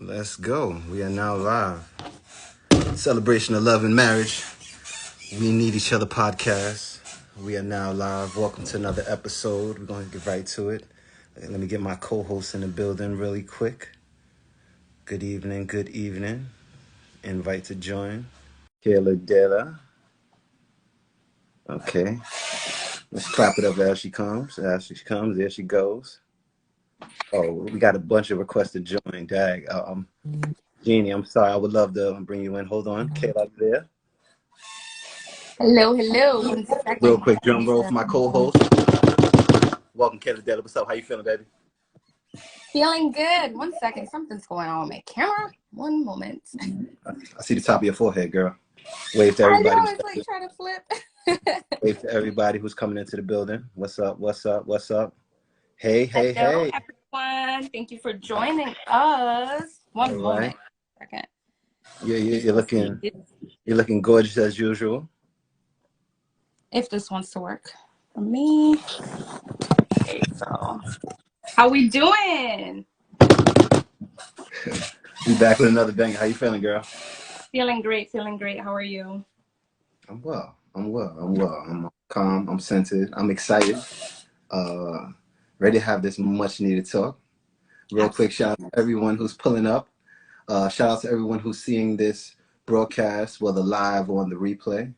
Let's go. We are now live. Celebration of love and marriage. We Need Each Other podcast. We are now live. Welcome to another episode. We're going to get right to it. Let me get my co-host in the building really quick. Good evening. Good evening. Invite to join. Kayla Della. Okay. Let's clap it up as she comes. As she comes, there she goes. Oh, we got a bunch of requests to join. Dag. Jeannie, I'm sorry. I would love to bring you in. Hold on. Kayla, you there? Hello, hello. One Real second. quick drum roll for my co-host. Welcome, Kayla Della. What's up? How you feeling, baby? Feeling good. One second. Something's going on with my camera. One moment. I see the top of your forehead, girl. Wave to I everybody. know it's like trying to flip. Wave to everybody who's coming into the building. What's up? What's up? What's up? Hey, hey, Hello, hey. everyone. Thank you for joining us. All One right. moment. Second. You're Let's see looking gorgeous as usual. if this wants to work for me. Okay, so how we doing? We back with another banger. How you feeling, girl? Feeling great. Feeling great. How are you? I'm well. I'm calm. I'm centered. I'm excited. Ready to have this much needed talk. Real quick, shout out to everyone who's pulling up. Shout out to everyone who's seeing this broadcast, whether live or on the replay.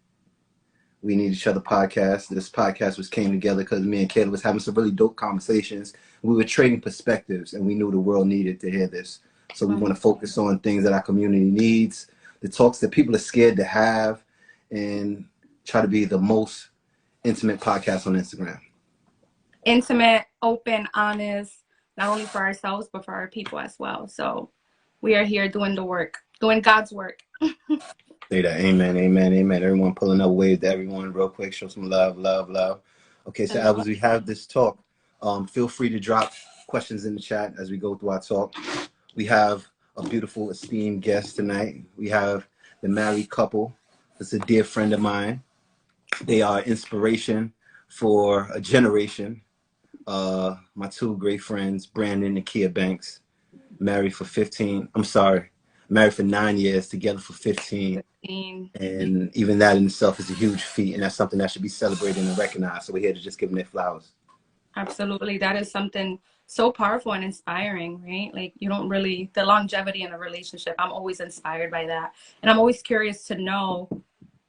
We Need Each Other podcast. This podcast came together because me and Kayla was having some really dope conversations. We were trading perspectives, and we knew the world needed to hear this. So we want to focus on things that our community needs, the talks that people are scared to have, and try to be the most intimate podcast on Instagram. Intimate, open, honest, not only for ourselves, but for our people as well. So we are here doing the work, doing God's work. Say that. Amen, amen, amen. Everyone pulling up, wave to everyone real quick. Show some love, love, love. Okay, so as we have this talk, feel free to drop questions in the chat as we go through our talk. We have a beautiful, esteemed guest tonight. We have the married couple. It's a dear friend of mine. They are inspiration for a generation. My two great friends, Brandon and Kia Banks, married for 9 years, together for 15. And even that in itself is a huge feat, and that's something that should be celebrated and recognized. So we're here to just give them their flowers. Absolutely. That is something so powerful and inspiring, right? Like you don't really, the longevity in a relationship, I'm always inspired by that. And I'm always curious to know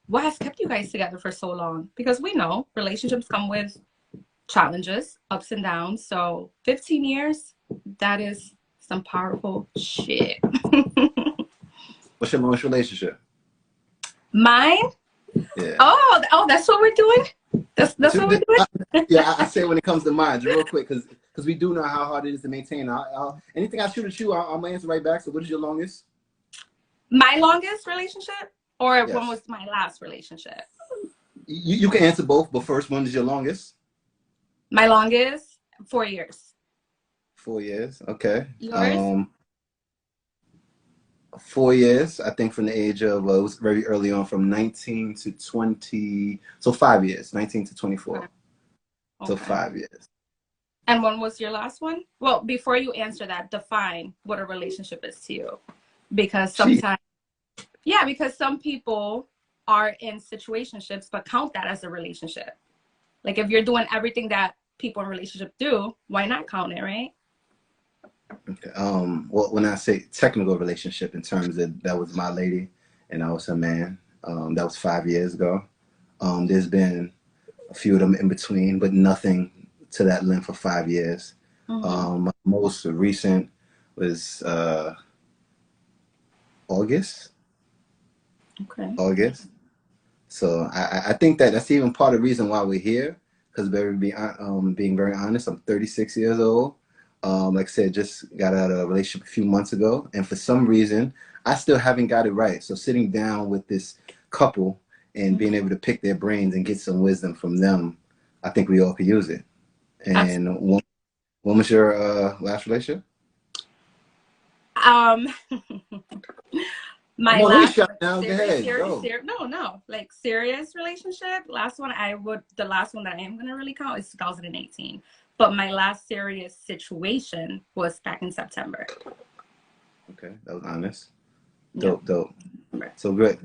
what has kept you guys together for so long? Because we know relationships come with challenges, ups and downs. So 15 years, that is some powerful shit. What's your longest relationship? Mine? Yeah. Oh, that's what we're doing? That's what we're doing? Yeah, I say when it comes to mine, just real quick, because we do know how hard it is to maintain. Anything I shoot at you, I'm going to answer right back. So what is your longest? My longest relationship? Or Yes. when was my last relationship? You can answer both, but first, when is your longest? My longest? 4 years. 4 years, okay. Yours? 4 years, I think from the age of, it was very early on, from 19 to 20, so 5 years, 19 to 24. Okay. So 5 years. And when was your last one? Well, before you answer that, define what a relationship is to you. Because sometimes, because some people are in situationships, but count that as a relationship. Like if you're doing everything that people in relationship do, why not count it, right? Okay. Well, when I say technical relationship, in terms of that was my lady and I was her man, that was 5 years ago. There's been a few of them in between, but nothing to that length for 5 years. My most recent was August. Okay. August. So I think that's even part of the reason why we're here, because being very honest, I'm 36 years old. Like I said, just got out of a relationship a few months ago, and for some reason, I still haven't got it right. So sitting down with this couple and being able to pick their brains and get some wisdom from them, I think we all could use it. And when was your last relationship? My last serious relationship. The last one that I am gonna really count is 2018. But my last serious situation was back in September. Okay, that was honest. Yeah. Dope, dope. Right. So great.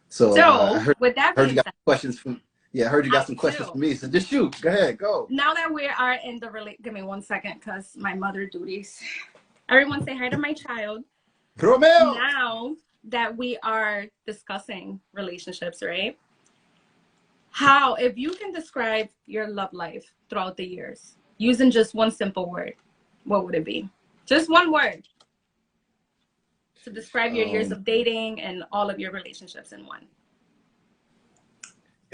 So I So with that heard you being got said, questions from. Yeah, I heard you got I some questions for do. me. So just shoot. Go ahead. Go. Now that we are in the give me 1 second, because my mother duties. Everyone say hi to my child. Romeo. Now that we are discussing relationships, right? How, if you can describe your love life throughout the years using just one simple word, what would it be? Just one word to describe your years of dating and all of your relationships in one.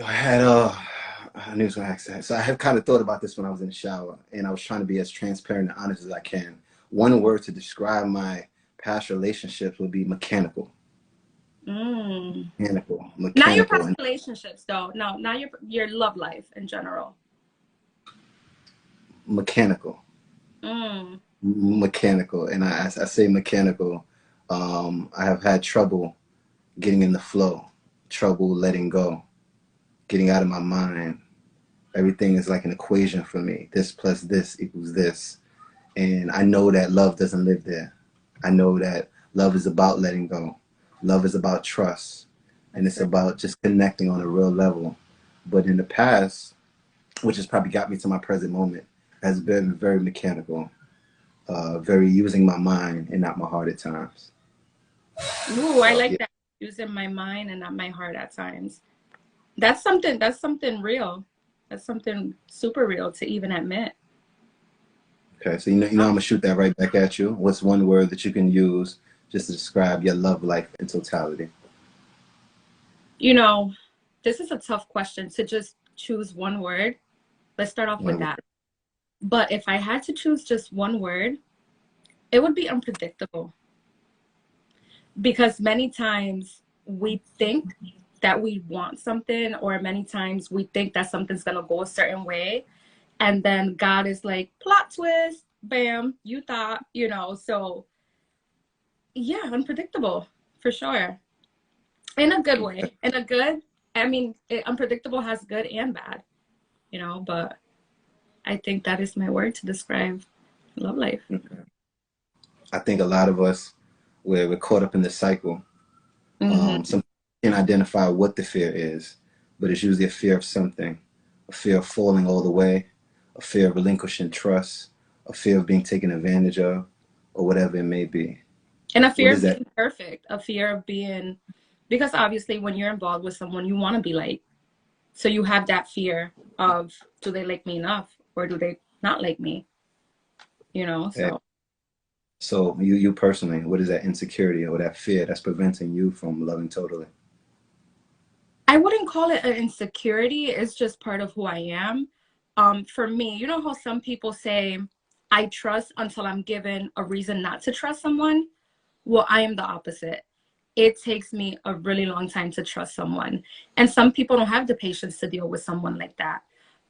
I had I knew I was gonna ask that. So I have kind of thought about this when I was in the shower, and I was trying to be as transparent and honest as I can. One word to describe my past relationships would be mechanical. Mm. Mechanical. Not your Mechanical. past relationships, though. No, not your love life in general. Mechanical. Mm. Mechanical. And I say mechanical. I have had trouble getting in the flow, trouble letting go, getting out of my mind. Everything is like an equation for me. This plus this equals this. And I know that love doesn't live there. I know that love is about letting go. Love is about trust. And it's about just connecting on a real level. But in the past, which has probably got me to my present moment, has been very mechanical, very using my mind and not my heart at times. Ooh, I So, like yeah. that. Using my mind and not my heart at times. That's something real. That's something super real to even admit. Okay, so I'm gonna shoot that right back at you. What's one word that you can use just to describe your love life in totality? You know, this is a tough question to just choose one word. Let's start off with One that. But if I had to choose just one word, it would be unpredictable. Because many times we think that we want something, or many times we think that something's gonna go a certain way. And then God is like, plot twist, bam, you thought, so yeah, unpredictable for sure. In a good way. In a good, I mean, unpredictable has good and bad, but I think that is my word to describe love life. word. I think a lot of us, we're caught up in the cycle. Mm-hmm. Some can identify what the fear is, but it's usually a fear of something, a fear of falling all the way, a fear of relinquishing trust, a fear of being taken advantage of, or whatever it may be. And a What fear is of that? being perfect, a fear of being, because obviously when you're involved with someone, you want to be liked. So you have that fear of, do they like me enough or do they not like me? So. So you personally, what is that insecurity or that fear that's preventing you from loving totally? I wouldn't call it an insecurity. It's just part of who I am. For me, you know how some people say, I trust until I'm given a reason not to trust someone? Well, I am the opposite. It takes me a really long time to trust someone. And some people don't have the patience to deal with someone like that.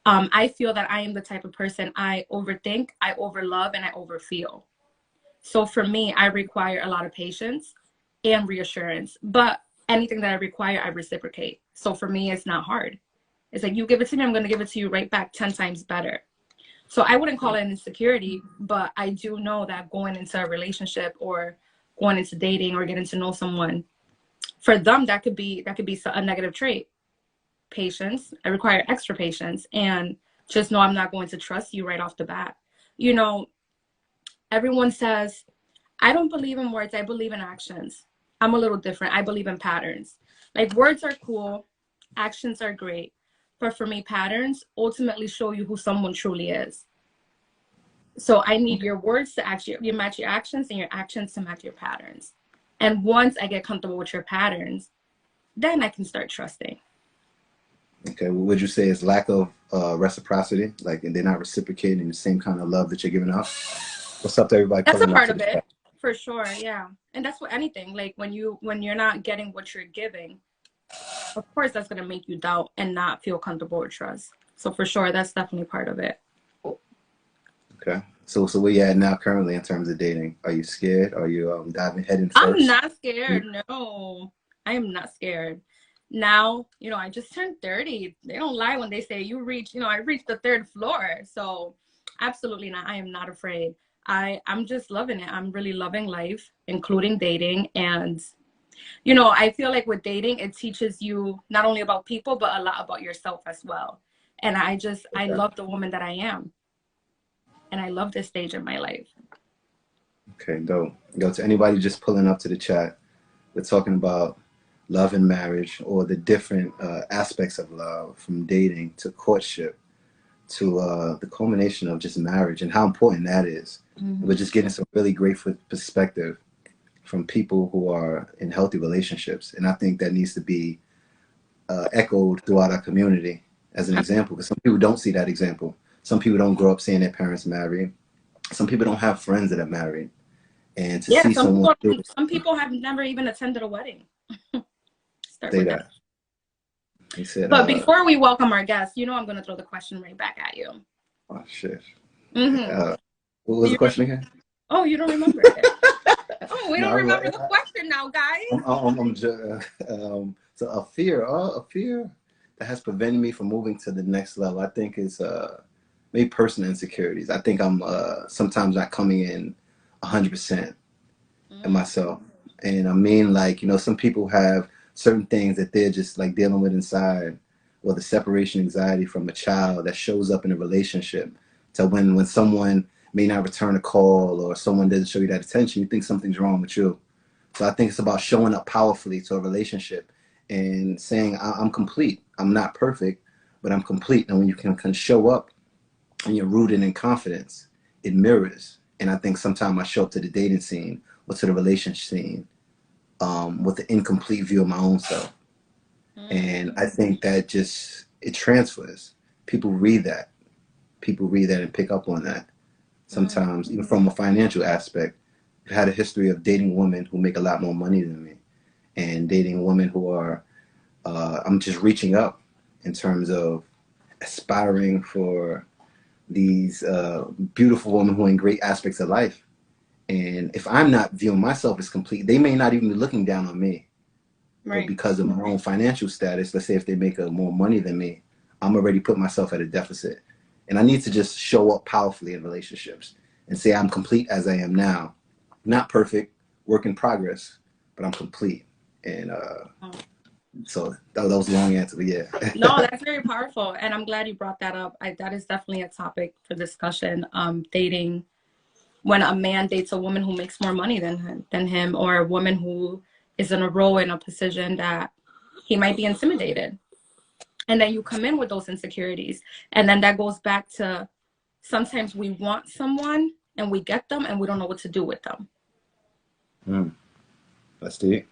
I feel that I am the type of person, I overthink, I overlove, and I overfeel. So for me, I require a lot of patience and reassurance. But anything that I require, I reciprocate. So for me, it's not hard. It's like, you give it to me, I'm going to give it to you right back 10 times better. So I wouldn't call it an insecurity, but I do know that going into a relationship or going into dating or getting to know someone, for them, that could be a negative trait. Patience. I require extra patience, and just know I'm not going to trust you right off the bat. You know, Everyone says, I don't believe in words, I believe in actions. I'm a little different. I believe in patterns. Like, words are cool, actions are great. But for me, patterns ultimately show you who someone truly is. So I need your words to actually you match your actions and your actions to match your patterns. And once I get comfortable with your patterns, then I can start trusting. Okay, well, would you say it's lack of reciprocity, like, and they're not reciprocating the same kind of love that you're giving out? What's up to everybody That's a pulling up part to of the it, chat? for sure. Yeah. And that's what anything, like when you're not getting what you're giving, of course that's gonna make you doubt and not feel comfortable or trust. So for sure, that's definitely part of it. Okay, so where you at now currently in terms of dating? Are you scared? Are you diving head in I'm first? not scared. No, I am not scared. Now, I just turned 30. They don't lie when they say I reached the third floor. So absolutely not. I am not afraid. I'm just loving it. I'm really loving life, including dating. And, you know, I feel like with dating, it teaches you not only about people, but a lot about yourself as well. And I Okay. love the woman that I am. And I love this stage in my life. Okay, dope. Yo, to anybody just pulling up to the chat, we're talking about love and marriage, or the different aspects of love, from dating to courtship to the culmination of just marriage, and how important that is. We're just getting some really great perspective from people who are in healthy relationships. And I think that needs to be echoed throughout our community as an example, because some people don't see that example. Some people don't grow up seeing their parents married. Some people don't have friends that are married. And to Yeah, see someone do some people have never even attended a wedding. Start say with that. that. He said, But before we welcome our guests, you know I'm going to throw the question right back at you. oh, shit. Mm-hmm. What was the question again? Oh, you don't remember it? Oh, we No, don't remember the question now, guys. I'm just, so a fear that has prevented me from moving to the next level, I think, is maybe personal insecurities. I think I'm sometimes not coming in 100% in myself. And I mean, like, you know, some people have certain things that they're just like dealing with inside, or the separation anxiety from a child that shows up in a relationship. So when someone may not return a call, or someone doesn't show you that attention, you think something's wrong with you. So I think it's about showing up powerfully to a relationship and saying, I'm complete. I'm not perfect, but I'm complete. And when you can show up and you're rooted in confidence, it mirrors. And I think sometimes I show up to the dating scene or to the relationship scene with an incomplete view of my own self. And I think that just, it transfers. People read that. People read that and pick up on that. Sometimes, even from a financial aspect, I've had a history of dating women who make a lot more money than me, and dating women who are, I'm just reaching up in terms of aspiring for these beautiful women who are in great aspects of life. And if I'm not viewing myself as complete, they may not even be looking down on me. But Right. because of my own financial status, let's say if they make more money than me, I'm already put myself at a deficit. And I need to just show up powerfully in relationships and say I'm complete as I am now. Not perfect, work in progress, but I'm complete. And so that was a long answer, but yeah. No, that's very powerful. And I'm glad you brought that up. That is definitely a topic for discussion. Dating, when a man dates a woman who makes more money than him, or a woman who is in a role, in a position that he might be intimidated. And then you come in with those insecurities. And then that goes back to, sometimes we want someone and we get them and we don't know what to do with them. That's deep.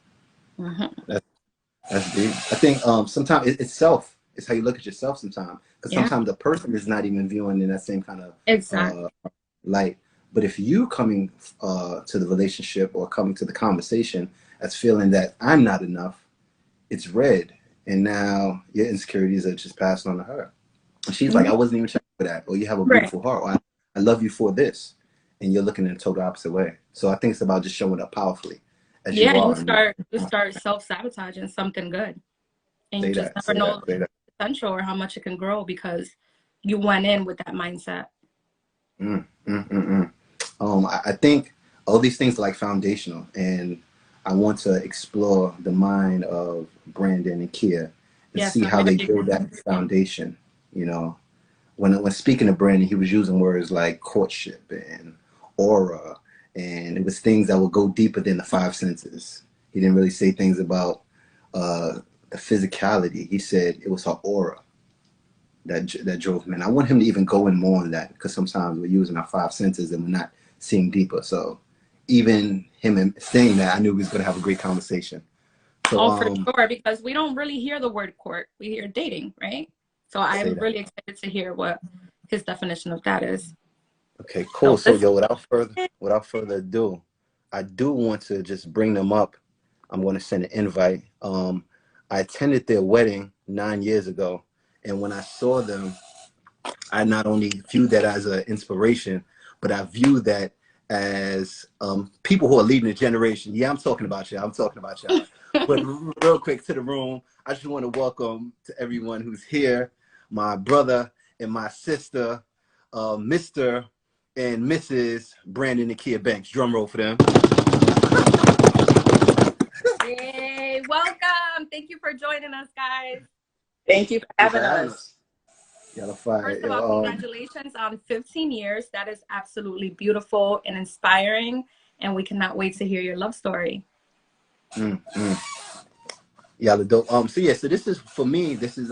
That's deep. I think sometimes it's self. It's how you look at yourself sometimes. Because sometimes the person is not even viewing in that same kind of light. But if you coming to the relationship or coming to the conversation as feeling that I'm not enough, it's red. And now your insecurities are just passed on to her. And she's like, I wasn't even checking for that. Or you have a beautiful heart. Or I love you for this. And you're looking in a total opposite way. So I think it's about just showing up powerfully. As you are. You start self-sabotaging something good. And you just never know the potential or how much it can grow because you went in with that mindset. I think all these things are like foundational, and I want to explore the mind of Brandon and Kia and see how they build that foundation. You know, when speaking to Brandon, he was using words like courtship and aura, and it was things that would go deeper than the five senses. He didn't really say things about the physicality. He said it was her aura that drove him. And I want him to even go in more on that, because sometimes we're using our five senses and we're not seeing deeper. So even him saying that, I knew we was going to have a great conversation. So, for sure, because we don't really hear the word court. We hear dating, right? So I'm really excited to hear what his definition of that is. Okay, cool. So yo, without further ado, I do want to just bring them up. I'm going to send an invite. I attended their wedding 9 years ago, and when I saw them, I not only viewed that as an inspiration, but I view that as people who are leading a generation. Yeah, I'm talking about y'all. But real quick to the room, I just want to welcome to everyone who's here, my brother and my sister, Mr. and Mrs. Brandon Nakia Banks. Drum roll for them. Yay, welcome. Thank you for joining us, guys. Thank you for having us. Y'all are fine. First of all, congratulations on 15 years. That is absolutely beautiful and inspiring, and we cannot wait to hear your love story. Y'all are dope. So yeah, so this is, for me, this is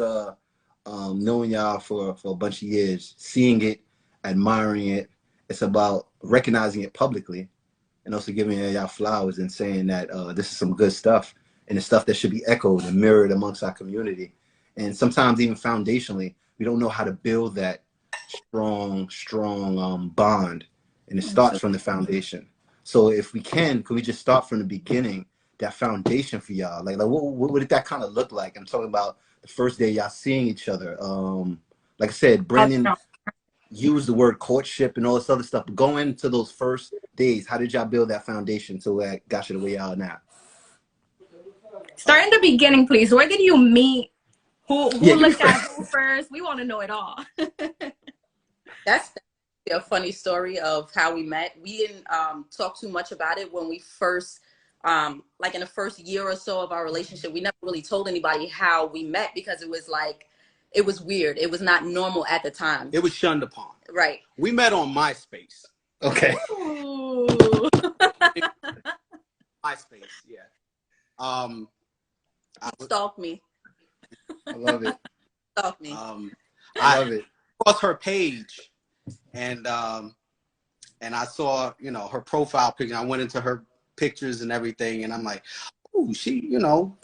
knowing y'all for a bunch of years, seeing it, admiring it. It's about recognizing it publicly, and also giving y'all flowers and saying that this is some good stuff, and it's stuff that should be echoed and mirrored amongst our community. And sometimes even foundationally, we don't know how to build that strong bond, and it starts from the foundation. So if we could we just start from the beginning, that foundation for y'all? Like what did that kind of look like? I'm talking about the first day y'all seeing each other. Like I said, Brandon used the word courtship and all this other stuff. But going into those first days, how did y'all build that foundation so that got you the way y'all are now? Start in the beginning, please. Where did you meet? Who looked at who first? We want to know it all. That's a funny story of how we met. We didn't talk too much about it when we first, like in the first year or so of our relationship. We never really told anybody how we met because it was like, it was weird. It was not normal at the time. It was shunned upon. Right. We met on MySpace. Okay. MySpace, yeah. Stalk me. I love it. Stalk me. I love it. Across her page, and I saw, you know, her profile picture. I went into her pictures and everything, and I'm like, oh, she, you know,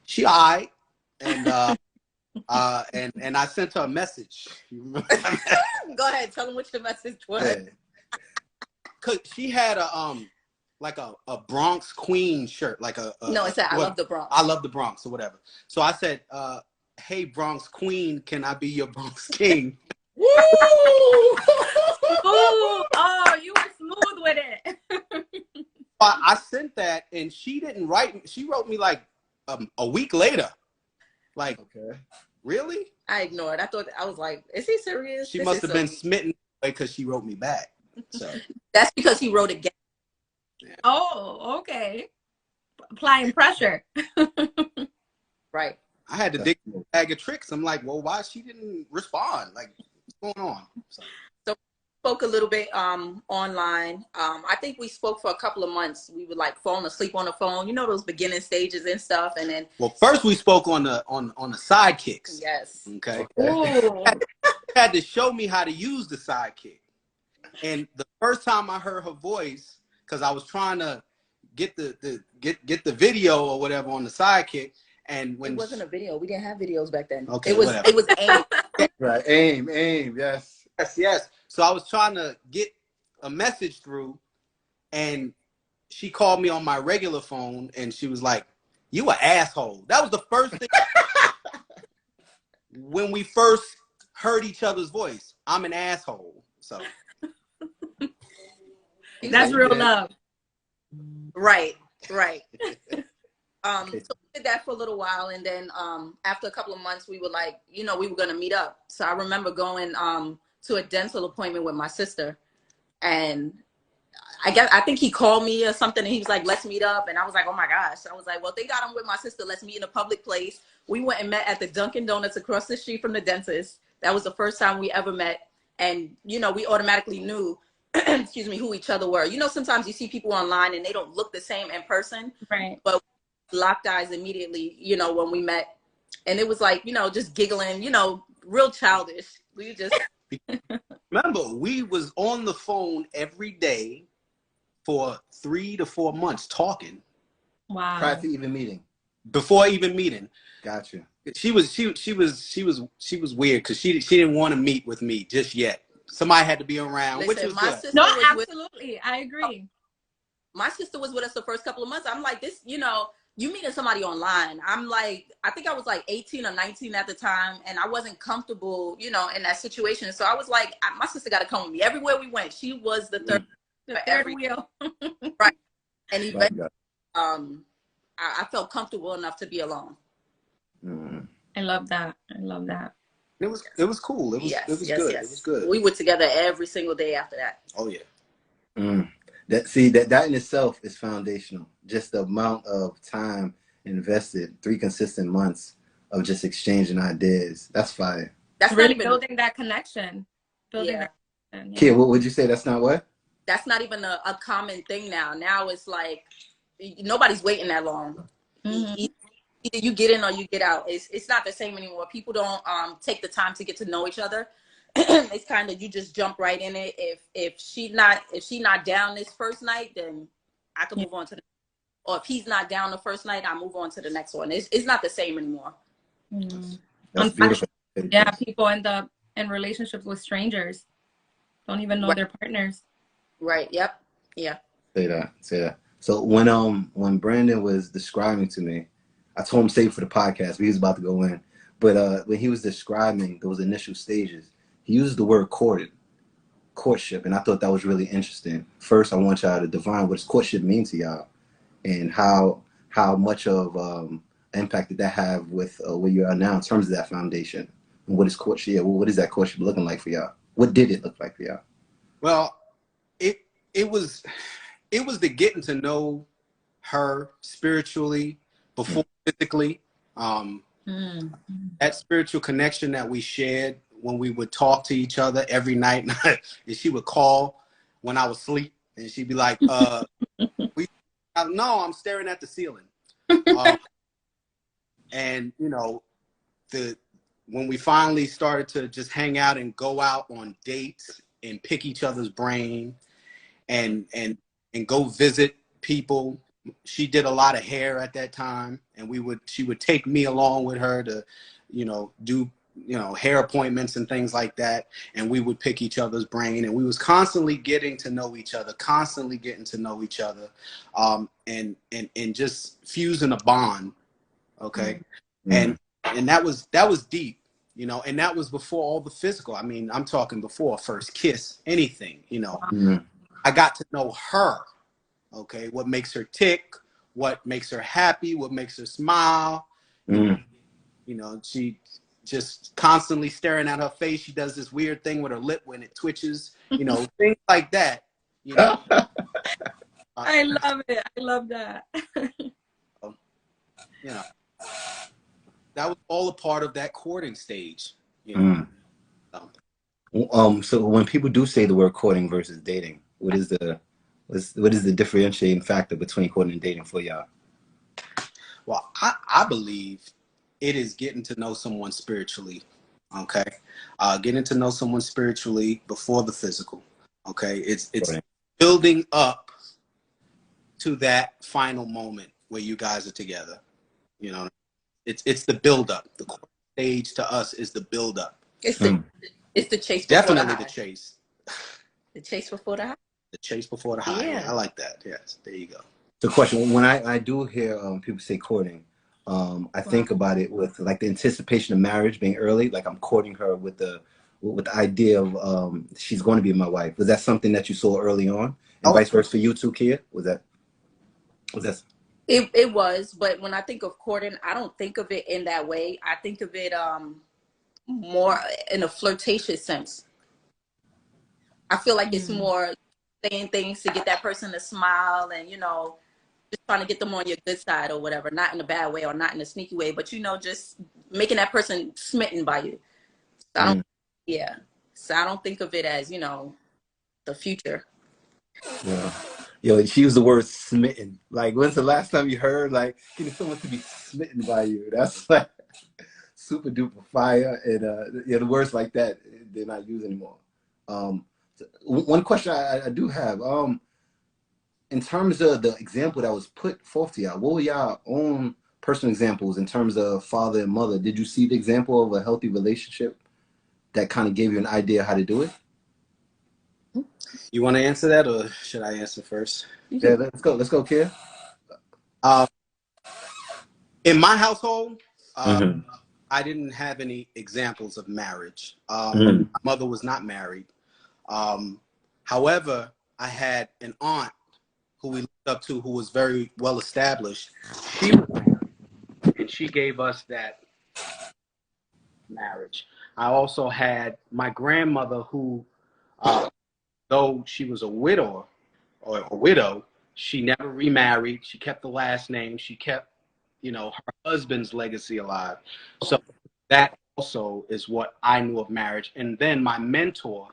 she all right. And and I sent her a message. You remember that? Go ahead, tell them what your message was. Yeah. Cause she had a like a Bronx Queen shirt, like no, it said I love the Bronx. I love the Bronx or whatever. So I said, hey Bronx Queen, can I be your Bronx King? Woo! Oh, you were smooth with it. I sent that, and she didn't write. She wrote me like a week later. Like, okay, really? I ignored. I was like, is he serious? She must have been smitten because she wrote me back. So that's because he wrote again. Yeah. Oh, okay. Applying pressure. Right. I had to dig a bag of tricks. I'm like, well, why she didn't respond? Like, what's going on? So we spoke a little bit online. I think we spoke for a couple of months. We would like falling asleep on the phone. You know those beginning stages and stuff. And then first we spoke on the sidekicks. Yes. Okay. You had to show me how to use the sidekick. And the first time I heard her voice, because I was trying to get the video or whatever on the sidekick, and when it wasn't a video, we didn't have videos back then. Okay, it was AIM. Right, AIM, yes. So I was trying to get a message through, and she called me on my regular phone, and she was like, "You an asshole." That was the first thing when we first heard each other's voice. I'm an asshole. So that's real love. Right. So we did that for a little while, and then after a couple of months, we were like, you know, we were gonna meet up. So I remember going to a dental appointment with my sister, and I think he called me or something, and he was like, "Let's meet up," and I was like, "Oh my gosh!" I was like, "Well, thank God I'm with my sister. Let's meet in a public place." We went and met at the Dunkin' Donuts across the street from the dentist. That was the first time we ever met, and you know, we automatically knew, excuse me, who each other were. You know, sometimes you see people online and they don't look the same in person, right? But locked eyes immediately, you know, when we met, and it was like, you know, just giggling, you know, real childish. We just remember, we was on the phone every day for 3 to 4 months talking. Wow. Prior to even meeting. Before even meeting. Gotcha. She was weird because she didn't want to meet with me just yet. Somebody had to be around. Listen, which was my good. sister no, was absolutely, I agree. My sister was with us the first couple of months. I'm like, this, you know, you meeting somebody online. I'm like, I think I was like 18 or 19 at the time, and I wasn't comfortable, you know, in that situation. So I was like, my sister got to come with me everywhere we went. She was the third wheel. Right. And eventually, I felt comfortable enough to be alone. I love that. It was cool. It was Yes, it was yes, good. It was yes. good. We were together every single day after that. Oh yeah. Mm. That in itself is foundational. Just the amount of time invested, 3 consistent months of just exchanging ideas. That's fire. That's not Really even, building that connection. Building yeah, that connection. Kia, Yeah. what would you say? That's not what? that's not even a common thing now. Now it's like nobody's waiting that long. Mhm. Either you get in or you get out. It's not the same anymore. People don't take the time to get to know each other. It's kind of, you just jump right in it. If she not down this first night, then I can Yeah. move on to the, or if he's not down the first night, I move on to the next one. It's not the same anymore. Mm. That's beautiful. Yeah, people end up in relationships with strangers. Don't even know Right. their partners. Right. Yep. Yeah. Say that. So when Brandon was describing to me, I told him save for the podcast. He was about to go in, but when he was describing those initial stages, he used the word courtship, and I thought that was really interesting. First, I want y'all to define what does courtship mean to y'all, and how much of impact did that have with where you are now in terms of that foundation, and what is courtship? Yeah, what is that courtship looking like for y'all? What did it look like for y'all? Well, it was the getting to know her spiritually before physically. That spiritual connection that we shared when we would talk to each other every night, and she would call when I was asleep, and she'd be like, no, I'm staring at the ceiling. And when we finally started to just hang out and go out on dates and pick each other's brain and go visit people. She did a lot of hair at that time, and she would take me along with her to, do, hair appointments and things like that. And we would pick each other's brain, and we was constantly getting to know each other, and just fusing a bond. Okay. Mm. And that was deep, and that was before all the physical. I mean, I'm talking before first kiss, anything, Mm. I got to know her. Okay. What makes her tick, what makes her happy, what makes her smile. Mm. She just constantly staring at her face. She does this weird thing with her lip when it twitches, things like that. I love it. I love that. That was all a part of that courting stage. Mm. So when people do say the word courting versus dating, what is the differentiating factor between courting and dating for y'all? Well, I believe it is getting to know someone spiritually. Okay. Getting to know someone spiritually before the physical. Okay. It's Right. building up to that final moment where you guys are together. It's the build up. The court stage to us is the build up. It's the chase. Before Definitely the the chase. The chase before the high. The chase before the high. Yeah. I like that. Yes. There you go. So question, when I do hear people say courting, I think about it with like the anticipation of marriage being early, like I'm courting her with the idea of she's going to be my wife. Was that something that you saw early on? And vice versa for you too, Kia? Was that It was, but when I think of courting, I don't think of it in that way. I think of it more in a flirtatious sense. I feel like it's more saying things to get that person to smile and, just trying to get them on your good side or whatever, not in a bad way or not in a sneaky way, but, just making that person smitten by you. So So I don't think of it as, the future. Yeah. Yo, she used the word smitten. Like, when's the last time you heard like getting someone to be smitten by you? That's like super duper fire. And the words like that they're not used anymore. One question I do have, in terms of the example that was put forth to y'all, what were y'all own personal examples in terms of father and mother? Did you see the example of a healthy relationship that kind of gave you an idea how to do it? You want to answer that, or should I answer first? Yeah, let's go, Kia. In my household, I didn't have any examples of marriage. My mother was not married. However, I had an aunt who we looked up to who was very well established. She was married, and she gave us that marriage. I also had my grandmother who, though she was a widow, she never remarried. She kept the last name. She kept, her husband's legacy alive. So that also is what I knew of marriage. And then my mentor,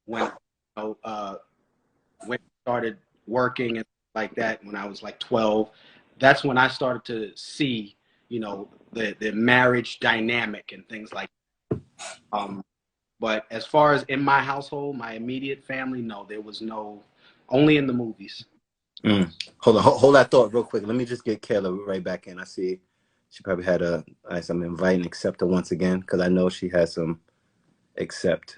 when when I started working and like that, when I was like 12, that's when I started to see, the marriage dynamic and things like that. But as far as in my household, my immediate family, no, there was no, only in the movies. Hold on, hold that thought real quick. Let me just get Kayla right back in. I see she probably had some invite and accept her once again, because I know she has some accept.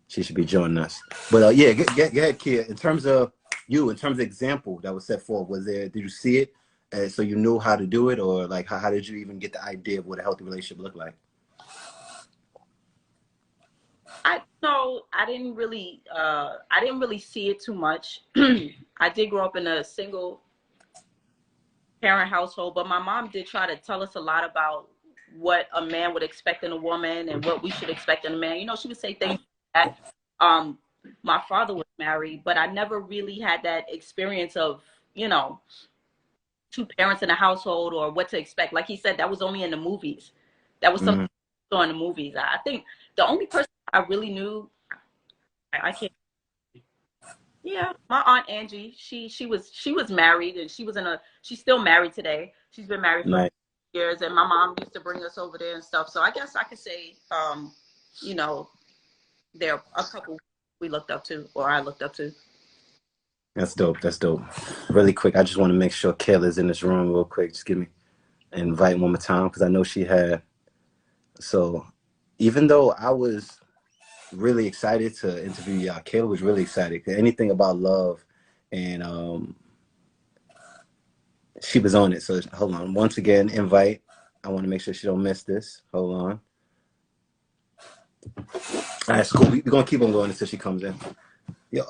She should be joining us. But yeah, get ahead, Kia. In terms of example that was set forth, did you see it? So you knew how to do it, or like how did you even get the idea of what a healthy relationship looked like? I didn't really see it too much. I did grow up in a single parent household, but my mom did try to tell us a lot about what a man would expect in a woman and what we should expect in a man. She would say things like that. My father was married, but I never really had that experience of, two parents in a household or what to expect. Like he said, that was only in the movies. That was something I saw in the movies. I think the only person I really knew, I can't. Yeah, my aunt Angie. She was married, and she's still married today. She's been married for years, and my mom used to bring us over there and stuff. So I guess I could say, there are a couple we looked up to, or I looked up to. That's dope. Really quick, I just want to make sure Kayla's in this room real quick. Just give me an invite one more time, because I know she had. So even though I was really excited to interview y'all, Kayla was really excited. Anything about love, and she was on it. So hold on. Once again, invite. I want to make sure she don't miss this. Hold on. All right, it's cool. We're going to keep on going until she comes in. Yo,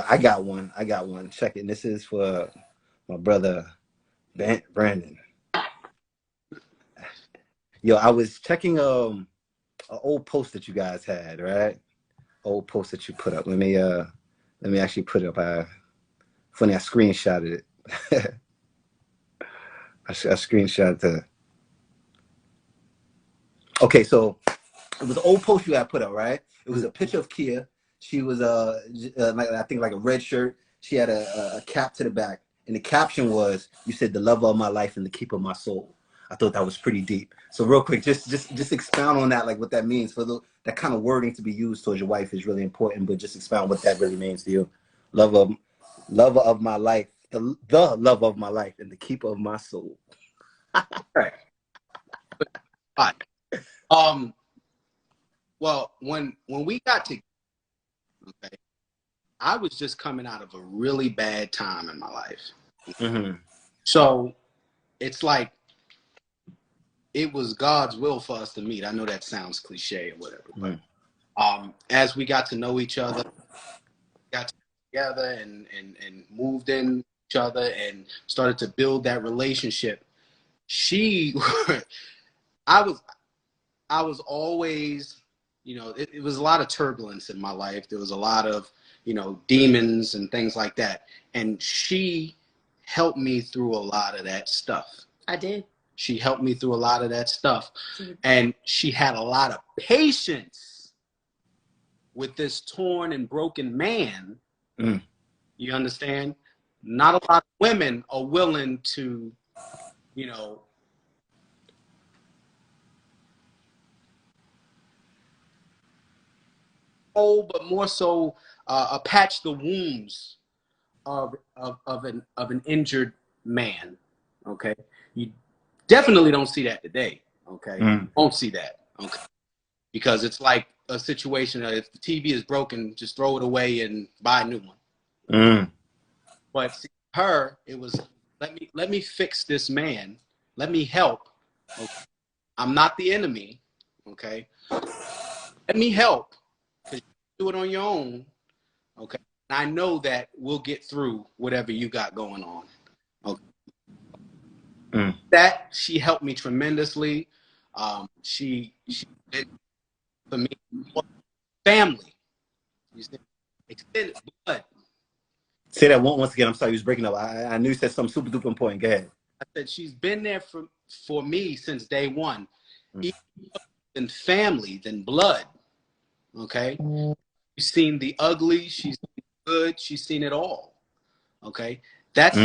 I got one. Check it. This is for my brother, Brandon. Yo, I was checking an old post that you guys had, right? Old post that you put up. Let me actually put it up. I screenshotted it. I screenshotted the. Okay, so it was an old post you had put up, right? It was a picture of Kia. She was I think like a red shirt. She had a cap to the back, and the caption was, "You said the love of my life and the keeper of my soul." I thought that was pretty deep. So real quick, just expound on that, like what that means for that kind of wording to be used towards your wife is really important. But just expound what that really means to you. Love of my life, the love of my life and the keeper of my soul. Right. Well, when we got together, okay, I was just coming out of a really bad time in my life. Mm-hmm. So it's like it was God's will for us to meet. I know that sounds cliche or whatever, but as we got to know each other, got together and moved in each other and started to build that relationship, I was always, it was a lot of turbulence in my life. There was a lot of, demons and things like that. And she helped me through a lot of that stuff. I did. She helped me through a lot of that stuff. And she had a lot of patience with this torn and broken man. You understand? Not a lot of women are willing to, but more so patch the wounds of an injured man. Okay, you definitely don't see that today. Okay, won't see that. Okay, because it's like a situation that if the TV is broken, just throw it away and buy a new one. But see, her, it was let me fix this man. Let me help. Okay? I'm not the enemy. Okay, let me help. Do it on your own, okay? And I know that we'll get through whatever you got going on, okay? That she helped me tremendously. She did for me, family. You see, extended blood. Say that once again. I'm sorry, you was breaking up. I knew you said something super duper important. Go ahead. I said she's been there for me since day one. Mm. Even than family, than blood. Okay? She's seen the ugly, she's seen the good, she's seen it all. Okay? That's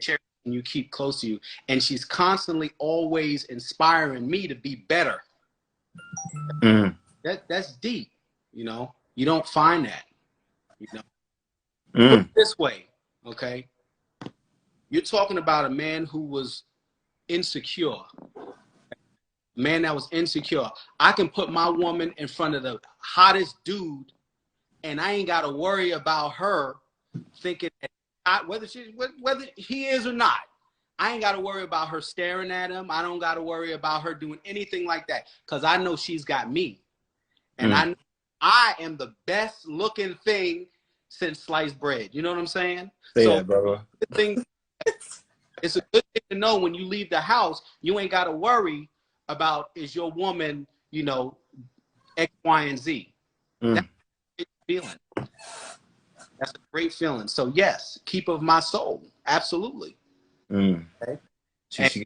charity you keep close to you. And she's constantly always inspiring me to be better. That's deep, you know. You don't find that. You know. Put it this way, okay? You're talking about a man who was insecure. A man that was insecure. I can put my woman in front of the hottest dude, and I ain't got to worry about her thinking that whether he is or not. I ain't got to worry about her staring at him. I don't got to worry about her doing anything like that because I know she's got me. And I know I am the best looking thing since sliced bread. You know what I'm saying? Say that, brother. It's a good thing to know when you leave the house, you ain't got to worry about is your woman, you know, X, Y, and Z. That's a great feeling. That's a great feeling. So yes, keep of my soul. Absolutely. Okay? And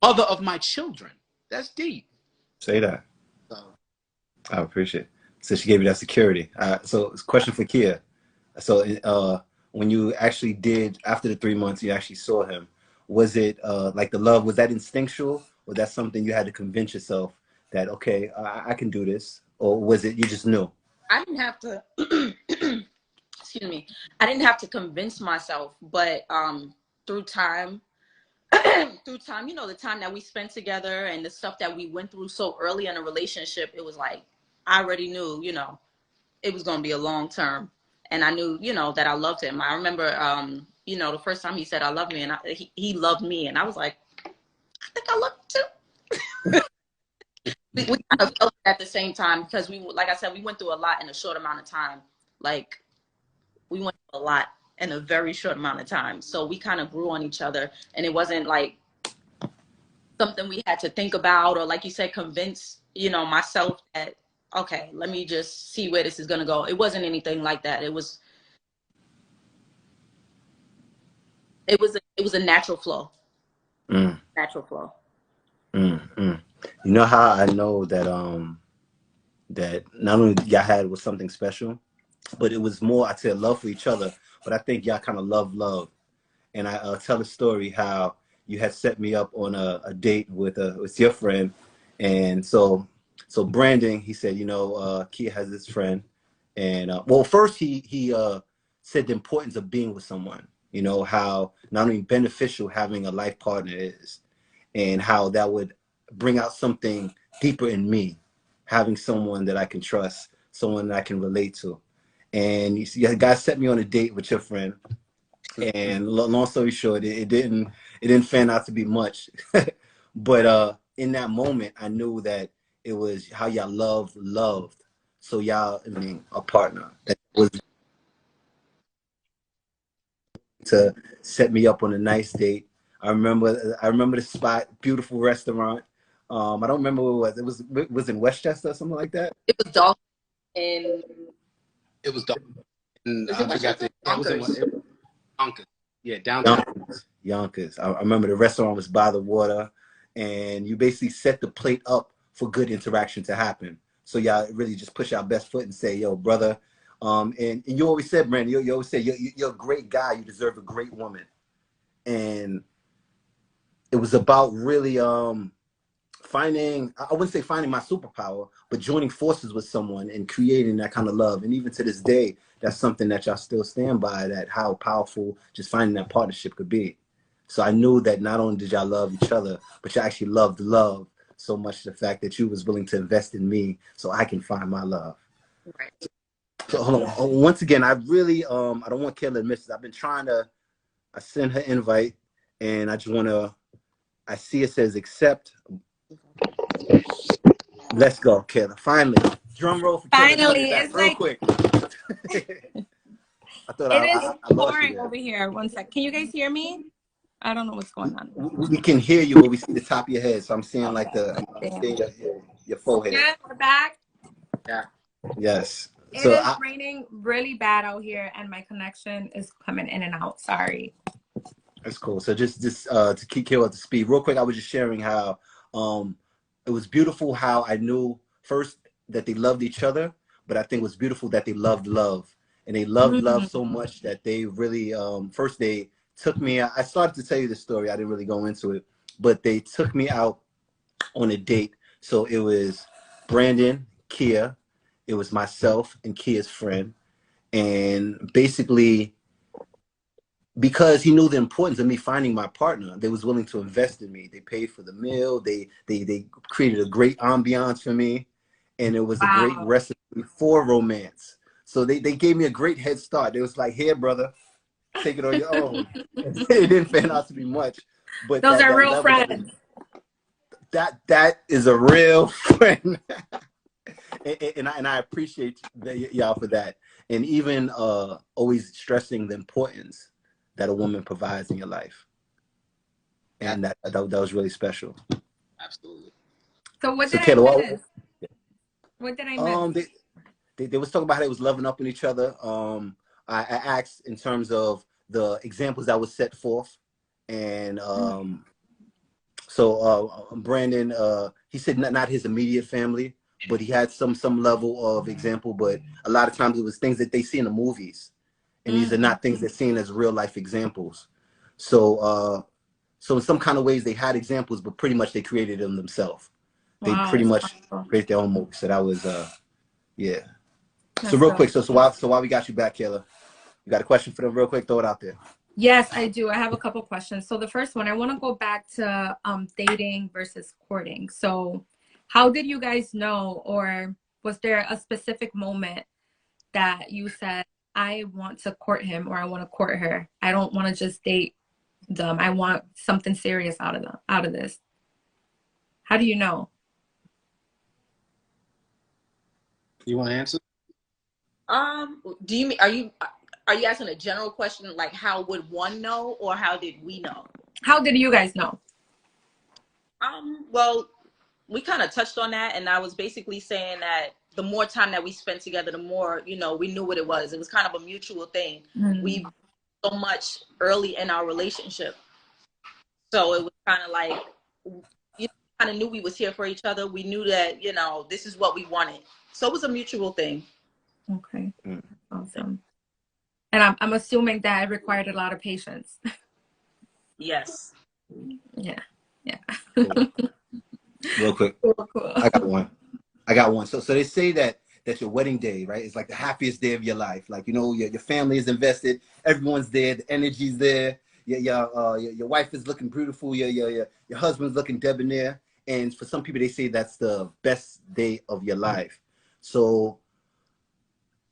mother of my children. That's deep. Say that. So I appreciate it. So she gave you that security. So it's a question for Kia. So when you actually did, after the 3 months, you actually saw him, was it like the love, was that instinctual? Or that's something you had to convince yourself that, okay, I can do this? Or was it you just knew? I didn't have to, excuse me, I didn't have to convince myself, but through time, you know, the time that we spent together and the stuff that we went through so early in a relationship, it was like, I already knew, you know, it was going to be a long term. And I knew, you know, that I loved him. I remember, you know, the first time he said, I love me, and he loved me. And I was like, I think I love you too. we kind of felt it at the same time because we, like I said, we went through a lot in a short amount of time. Like, we went through a lot in a very short amount of time. So we kind of grew on each other. And it wasn't like something we had to think about or, like you said, convince, you know, myself that, okay, let me just see where this is going to go. It wasn't anything like that. It was a natural flow. Natural flow. You know how I know that that not only y'all had was something special, but it was more, I'd say, love for each other. But I think y'all kind of love. And I tell the story how you had set me up on a date with your friend, and so Brandon, he said, you know, Kia has this friend, and well, first he said the importance of being with someone. You know, how not only beneficial having a life partner is, and how that would bring out something deeper in me, having someone that I can trust, someone that I can relate to. And you guys set me on a date with your friend, and long story short, it didn't fan out to be much. But in that moment, I knew that it was how y'all loved. So y'all, I mean, a partner that was to set me up on a nice date. I remember the spot, beautiful restaurant. I don't remember what it was. It was in Westchester or something like that. It was Dolphin and it was dark. And was I it forgot Westchester? it was Yonkers. Yeah, downtown. Yonkers. I remember the restaurant was by the water, and you basically set the plate up for good interaction to happen. So y'all really just push our best foot and say, yo, brother. And you always said, Brandon, you always say, you're a great guy. You deserve a great woman. And it was about really finding, I wouldn't say finding my superpower, but joining forces with someone and creating that kind of love. And even to this day, that's something that y'all still stand by, that how powerful just finding that partnership could be. So I knew that not only did y'all love each other, but you actually loved love so much, the fact that you was willing to invest in me so I can find my love. Right. So hold on. Once again, I really, I don't want Kayla to miss this. I've been trying to, I sent her invite, and I just want to, I see it says accept. Let's go, Kayla. Finally. Drum roll for Kayla. Finally, it's real like quick. I thought it is I lost you pouring there. over here. One sec. Can you guys hear me? I don't know what's going on. We can hear you, but we see the top of your head. So I'm seeing like I'm seeing your forehead. Yeah, we're back. Yeah. Yes. It So is raining really bad out here, and my connection is coming in and out. Sorry. that's cool. So just to keep Kill up to speed, real quick, I was just sharing how it was beautiful how I knew first that they loved each other, but I think it was beautiful that they loved love. And they loved love Mm. so much that they really first they took me out. I started to tell you the story. I didn't really go into it, but they took me out on a date. So it was Brandon, Kia, it was myself and Kia's friend. And basically because he knew the importance of me finding my partner, they was willing to invest in me. They paid for the meal. They created a great ambiance for me, and it was a great Wow. recipe for romance. So they gave me a great head start. They was like, "Here, brother, take it on your own." It didn't fan out to be much, but Those are that real level that friends. that is a real friend, and I appreciate y'all for that, and even always stressing the importance that a woman provides in your life, and that was really special. Absolutely. So what So did I Kayla, miss? What did I miss? what they was talking about how they was loving up on each other. I asked in terms of the examples that was set forth, and so Brandon, he said not his immediate family, but he had some level of example. But a lot of times it was things that they see in the movies, and these are not things they're seen as real life examples. So so in some kind of ways they had examples, but pretty much they created them themselves. They Wow, pretty that's much powerful. created their own movie. So that was yeah. So That's real really quick, so while we got you back, Kayla, you got a question for them real quick? Throw it out there. Yes, I do. I have a couple questions. So the first one, I want to go back to dating versus courting. So how did you guys know, or was there a specific moment that you said, I want to court him or I want to court her? I don't want to just date them. I want something serious out of this. How do you know? You want to answer? Do you mean are you asking a general question like how would one know or how did we know? How did you guys know? Well, we kind of touched on that, and I was basically saying that the more time that we spent together, the more, you know, we knew what it was. It was kind of a mutual thing. We so much early in our relationship. So it was kind of like, you kind of knew we was here for each other. We knew that, you know, this is what we wanted. So it was a mutual thing. Okay. Awesome. And I'm assuming that it required a lot of patience. Yes. Yeah. Yeah. Cool. Real quick, Cool. I got one. So they say that your wedding day, right, is like the happiest day of your life. Like, you know, your family is invested, everyone's there, the energy's there. Your wife is looking beautiful. Your husband's looking debonair. And for some people, they say that's the best day of your life. So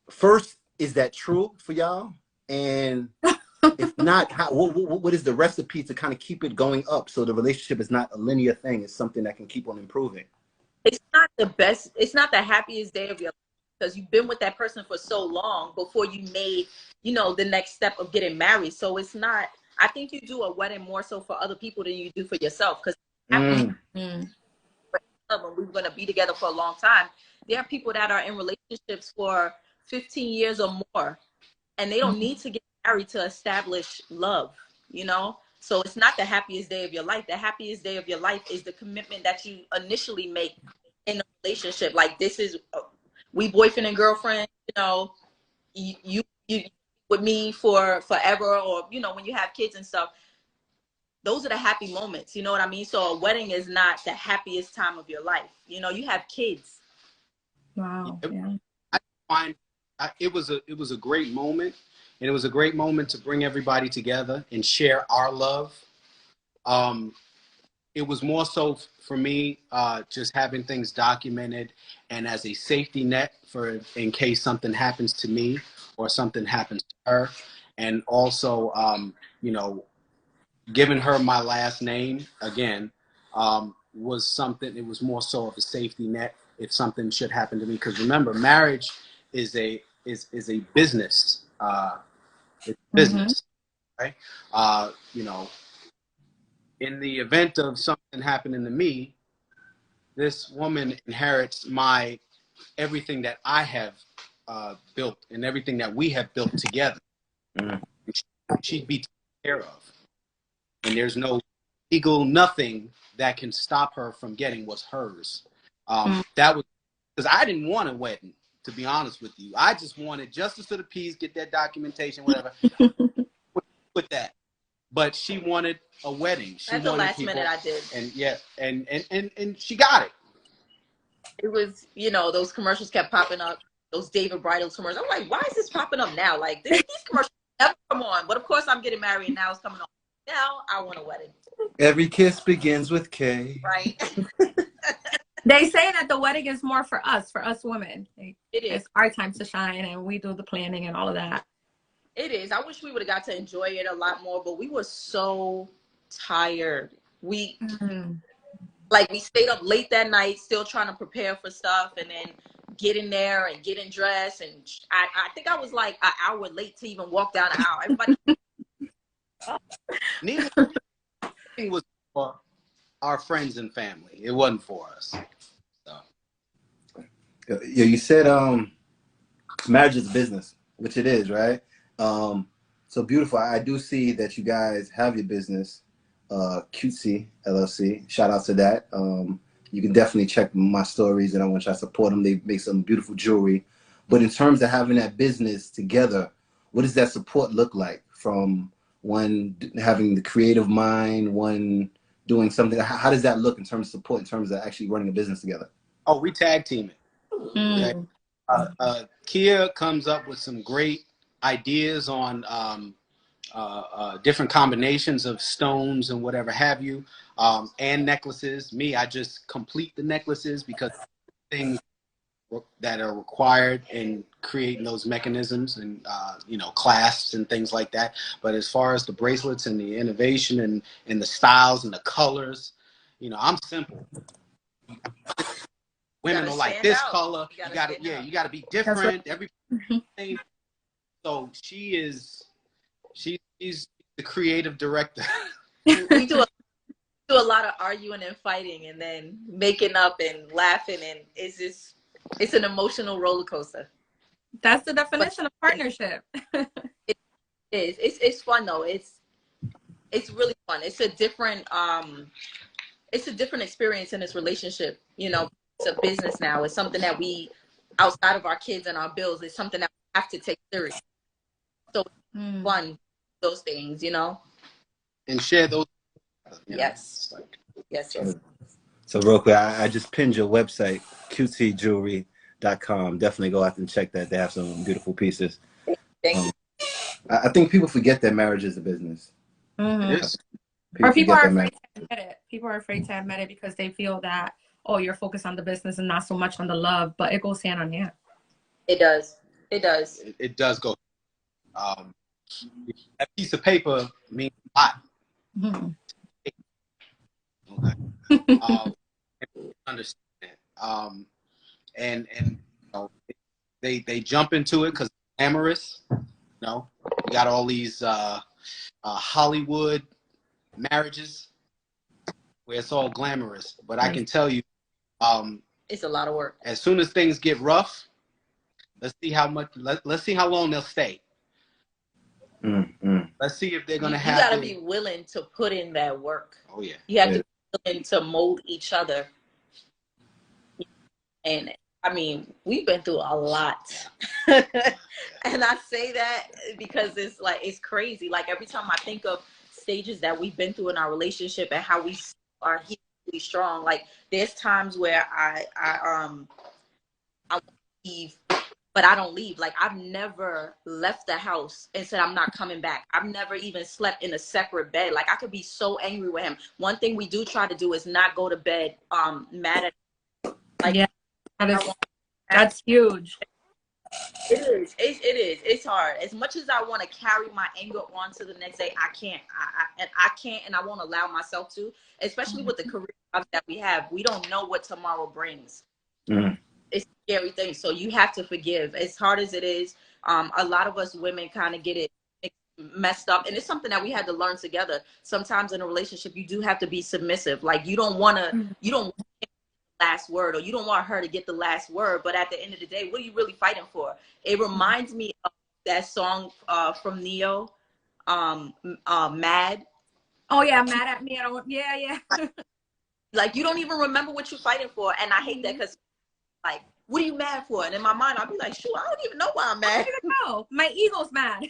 first, is that true for y'all? And if not, what is the recipe to kind of keep it going up so the relationship is not a linear thing? It's something that can keep on improving. It's not the best, it's not the happiest day of your life because you've been with that person for so long before you made, you know, the next step of getting married. So it's not, I think you do a wedding more so for other people than you do for yourself because we're going to be together for a long time. There are people that are in relationships for 15 years or more, and they don't need to get married to establish love, you know? So it's not the happiest day of your life. The happiest day of your life is the commitment that you initially make in a relationship. Like, this is, we boyfriend and girlfriend, you know, you with me for forever, or, you know, when you have kids and stuff. Those are the happy moments, you know what I mean? So a wedding is not the happiest time of your life. You know, you have kids. Wow. Yeah. I find it was a great moment, and it was a great moment to bring everybody together and share our love. It was more so for me just having things documented and as a safety net for in case something happens to me or something happens to her, and also you know, giving her my last name again was something. It was more so of a safety net if something should happen to me. Because remember, marriage is a business. It's business, right? You know, in the event of something happening to me, this woman inherits my everything that I have built and everything that we have built together. Mm. She'd be taken care of. And there's no legal nothing that can stop her from getting what's hers. That was because I didn't want a wedding, to be honest with you. I just wanted justice of the peace, get that documentation, whatever. with that. But she wanted a wedding. She At the wanted last people, minute, I did. and yeah, and she got it. It was, you know, those commercials kept popping up. Those David Bridal commercials. I'm like, why is this popping up now? Like, these commercials never come on. But of course, I'm getting married, and now it's coming on. Now I want a wedding. Every kiss begins with K. Right. They say that the wedding is more for us women. Like, It is. it's our time to shine, and we do the planning and all of that. It is. I wish we would have got to enjoy it a lot more, but we were so tired. We we stayed up late that night, still trying to prepare for stuff, and then get in there and getting dressed. And I think I was like an hour late to even walk down the aisle. Everybody. Neither thing was for our friends and family. It wasn't for us. So. Yeah, you said marriage is a business, which it is, right? So beautiful. I do see that you guys have your business, Cutesy LLC. Shout out to that. You can definitely check my stories, and I want you to support them. They make some beautiful jewelry. But in terms of having that business together, what does that support look like? From one having the creative mind, one doing something. How does that look in terms of support, in terms of actually running a business together? Oh, we tag team it. Okay? Kia comes up with some great ideas on different combinations of stones and whatever have you, and necklaces. Me, I just complete the necklaces because things that are required in creating those mechanisms and clasps and things like that. But as far as the bracelets and the innovation and the styles and the colors, I'm simple. Women are like this color. You got to be different. Everything. So she's the creative director. We do a lot of arguing and fighting, and then making up and laughing, and it's an emotional roller coaster. That's the definition of partnership. It is. It's fun though. It's really fun. It's a different experience in this relationship. It's a business now. It's something that we, outside of our kids and our bills, it's something that we have to take serious. So it's fun, those things, and share those. Yes. Yes. So real quick, I just pinned your website, cutesjewelry.com. Definitely go out and check that. They have some beautiful pieces. Thank you. I think people forget that marriage is a business. Or people are afraid to admit it. People are afraid to admit it because they feel that, you're focused on the business and not so much on the love, but it goes hand on hand. It does. It does go. That piece of paper means a lot. Okay. Understand. And they jump into it because it's glamorous. You got all these Hollywood marriages where it's all glamorous. But I can tell you, it's a lot of work. As soon as things get rough, let's see how long they'll stay. Let's see if they're gonna have. You gotta be willing to put in that work. Oh yeah. You have to be willing to mold each other. And I mean, we've been through a lot. And I say that because it's crazy. Like every time I think of stages that we've been through in our relationship and how we are really strong. Like there's times where I leave, but I don't leave. Like I've never left the house and said I'm not coming back. I've never even slept in a separate bed. Like I could be so angry with him. One thing we do try to do is not go to bed mad at him. Like yeah, that's huge. It is. It's hard. As much as I want to carry my anger on to the next day, I can't. I can't, and I won't allow myself to. Especially with the career that we have, we don't know what tomorrow brings. It's a scary thing. So you have to forgive. As hard as it is, a lot of us women kind of get it messed up, and it's something that we had to learn together. Sometimes in a relationship, you do have to be submissive. Like you don't want to last word, or you don't want her to get the last word. But at the end of the day, what are you really fighting for? It reminds me of that song from Neo, Mad. Oh yeah, mad at me. I don't. Yeah, yeah. Like, you don't even remember what you're fighting for. And I hate that, because, like, what are you mad for? And in my mind, I'll be like, shoot, I don't even know why I'm mad. No, my ego's mad.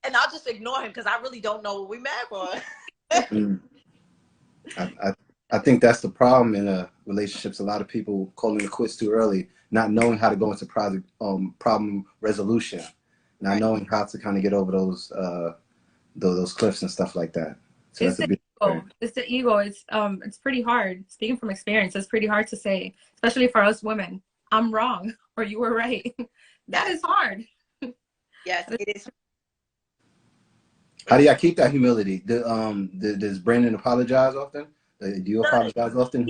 And I'll just ignore him, because I really don't know what we're mad for. Mm. I think that's the problem in relationships. A lot of people calling it quits too early, not knowing how to go into problem resolution, not knowing how to kind of get over those cliffs and stuff like that. So It's that's a the big ego. It's the ego. It's pretty hard. Speaking from experience, it's pretty hard to say, especially for us women. I'm wrong, or you were right. That is hard. Yes, it is. How do y'all keep that humility? Does Brandon apologize often? Do you apologize often?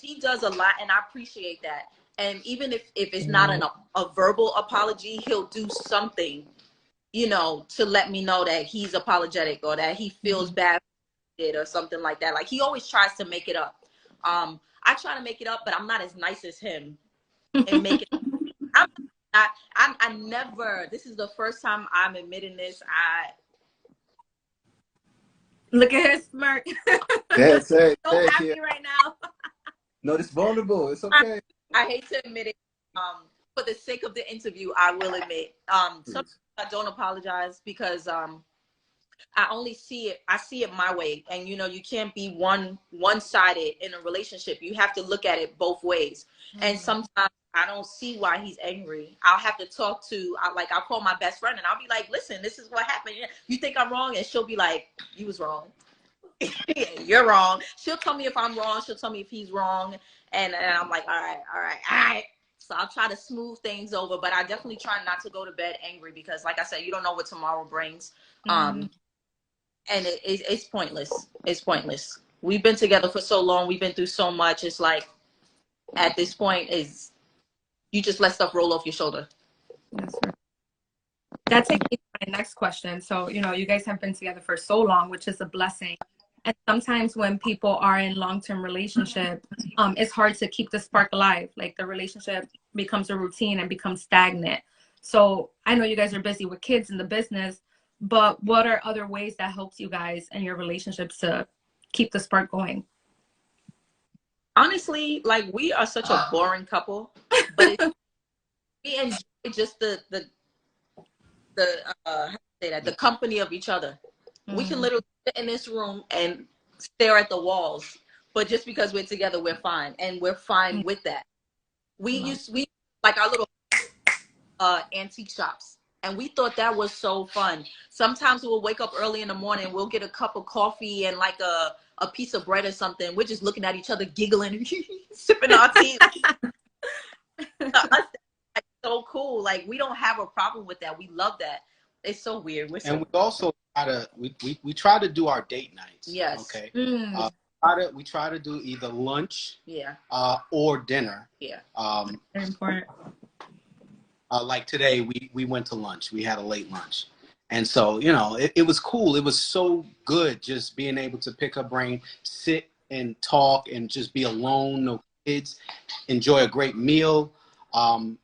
He does a lot, and I appreciate that. And even if it's not a verbal apology, he'll do something, you know, to let me know that he's apologetic, or that he feels bad or something like that. Like, he always tries to make it up. I try to make it up, but I'm not as nice as him and make it. I never. This is the first time I'm admitting this. Look at his smirk. Yeah, say So it, happy yeah. right now. No, it's vulnerable. It's okay. I hate to admit it. For the sake of the interview, I will admit. Sometimes I don't apologize, because I only see it. I see it my way, and you know, you can't be one-sided in a relationship. You have to look at it both ways. And sometimes I don't see why he's angry. I'll have to talk to. I'll call my best friend, and I'll be like, "Listen, this is what happened. You think I'm wrong?" And she'll be like, "You was wrong. You're wrong." She'll tell me if I'm wrong. She'll tell me if he's wrong, and I'm like, all right. So I'll try to smooth things over, but I definitely try not to go to bed angry, because, like I said, you don't know what tomorrow brings. And it's pointless. It's pointless. We've been together for so long. We've been through so much. It's like, at this point, is you just let stuff roll off your shoulder. That's right. That takes me to my next question. So, you know, you guys have been together for so long, which is a blessing. And sometimes when people are in long-term relationship, it's hard to keep the spark alive. Like, the relationship becomes a routine and becomes stagnant. So I know you guys are busy with kids and the business, but what are other ways that helps you guys in your relationships to keep the spark going? Honestly, we are such a boring couple, but we enjoy just the how to say that, the company of each other. We can literally sit in this room and stare at the walls, but just because we're together, we're fine, and we're fine with that. We like our little antique shops, and we thought that was so fun. Sometimes we'll wake up early in the morning, we'll get a cup of coffee and like a piece of bread or something. We're just looking at each other, giggling, sipping our tea. That's so cool. Like, we don't have a problem with that. We love that. It's so weird. And we also we try to do our date nights. Yes. Okay. We try to do either lunch, or dinner. Yeah. Very important. Like today, we went to lunch. We had a late lunch, and so, you know, it was cool. It was so good just being able to pick her brain, sit and talk, and just be alone, no kids, enjoy a great meal, and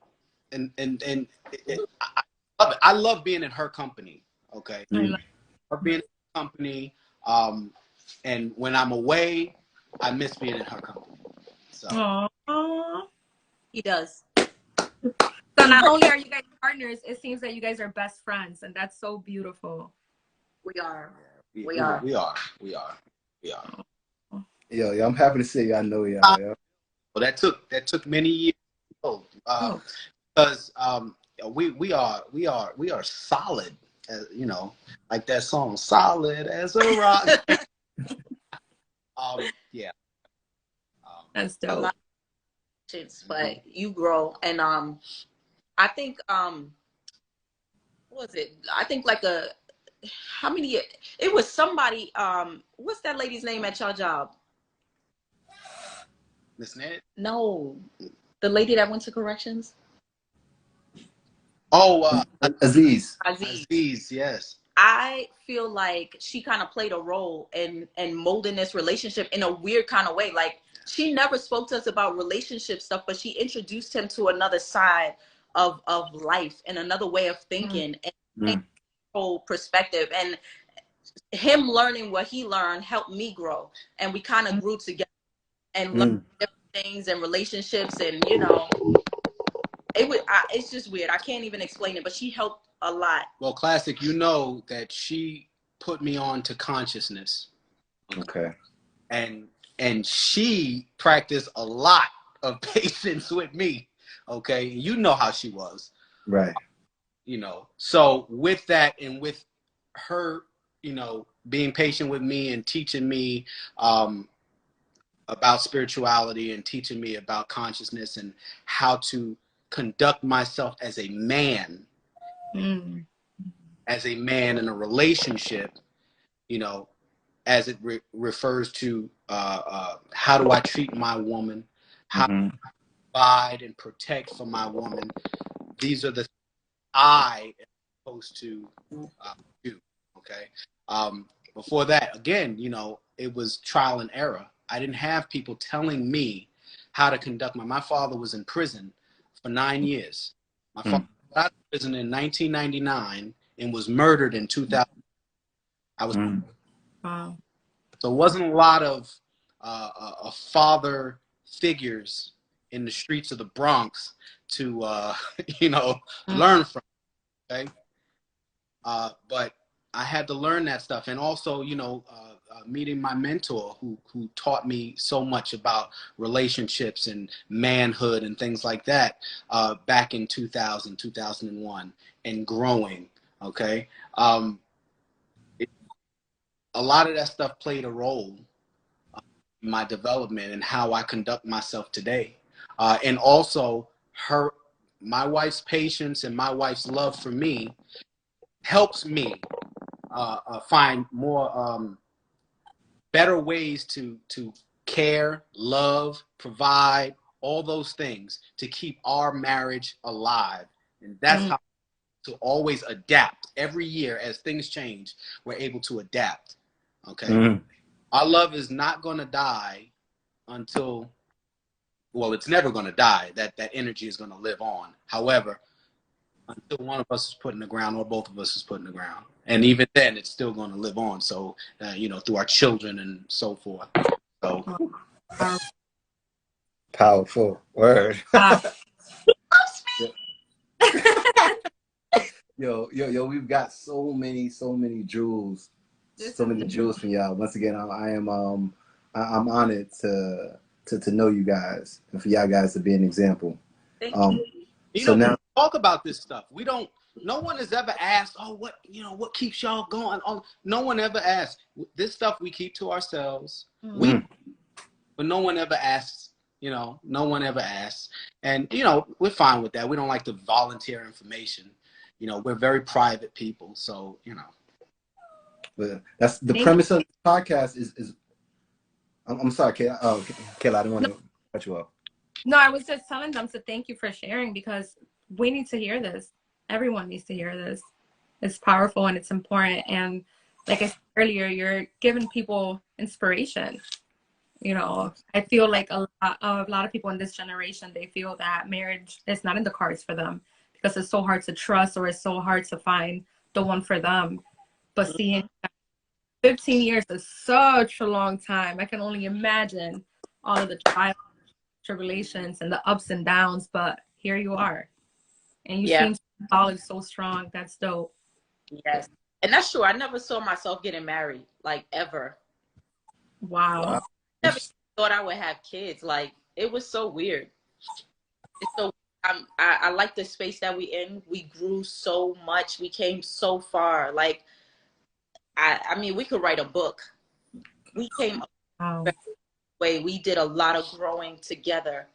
I love being in her company. Okay. I love being in her company. And when I'm away, I miss being in her company. So. Aww. He does. So not only are you guys partners, it seems that you guys are best friends, and that's so beautiful. We are. We are. Yo, I'm happy to see y'all know y'all. Yo. Well, that took many years. Because we are solid, you know, like that song, solid as a rock. Yeah. That's dope. But you grow, and I think what was it? I think like how many? It was somebody. What's that lady's name at your job? Miss Ned? No, the lady that went to corrections. Oh, Aziz. Aziz, yes. I feel like she kind of played a role in molding this relationship in a weird kind of way. Like, she never spoke to us about relationship stuff, but she introduced him to another side of life and another way of thinking and whole perspective. And him learning what he learned helped me grow, and we kind of grew together and learned different things and relationships, and you know, it's just weird. I can't even explain it, but she helped a lot. Well, Classic, you know that she put me on to consciousness. Okay. And she practiced a lot of patience with me. Okay. You know how she was. Right. You know, so with that and with her, you know, being patient with me and teaching me about spirituality and teaching me about consciousness and how to conduct myself as a man, in a relationship, you know, as it refers to how do I treat my woman, how do I provide and protect for my woman. These are the I am supposed to do. Okay. Before that, again, you know, it was trial and error. I didn't have people telling me how to conduct my father was in prison for 9 years. My father got out of prison in 1999 and was murdered in 2000. I was Wow. So it wasn't a lot of father figures in the streets of the Bronx to you know, learn from. Okay. But I had to learn that stuff, and also, you know, meeting my mentor who taught me so much about relationships and manhood and things like that back in 2000, 2001, and growing. Okay. A lot of that stuff played a role in my development and how I conduct myself today. And also my wife's patience and my wife's love for me helps me find more better ways to care, love, provide, all those things to keep our marriage alive. And that's how to always adapt. Every year as things change, we're able to adapt. Okay. Our love is not going to die until, well, it's never going to die. That energy is going to live on. However, until one of us is put in the ground or both of us is put in the ground. And even then, it's still going to live on. So, you know, through our children and so forth. So powerful word. Yo, we've got so many jewels, from y'all. Once again, I'm honored to know you guys and for y'all guys to be an example. You know, now talk about this stuff. No one has ever asked, oh, what keeps y'all going? Oh, no one ever asked. This stuff we keep to ourselves. But no one ever asks, you know, no one ever asks. And, you know, we're fine with that. We don't like to volunteer information. You know, we're very private people. So, you know. But that's the premise of the podcast is I'm sorry, Kayla. Oh, Kayla, I didn't want to cut you off. No, I was just telling them to thank you for sharing, because we need to hear this. Everyone needs to hear this. It's powerful and it's important. And like I said earlier, you're giving people inspiration. You know, I feel like a lot of people in this generation, they feel that marriage is not in the cards for them because it's so hard to trust, or it's so hard to find the one for them. But seeing 15 years is such a long time. I can only imagine all of the trials, tribulations, and the ups and downs. But here you are, and you seem solid, so strong. That's dope. Yes, and that's true. I never saw myself getting married, like, ever. Wow. I never thought I would have kids. Like, it was so weird. It's so. I like the space that we in. We grew so much. We came so far. Like, I mean, we could write a book. We came a way. We did a lot of growing together.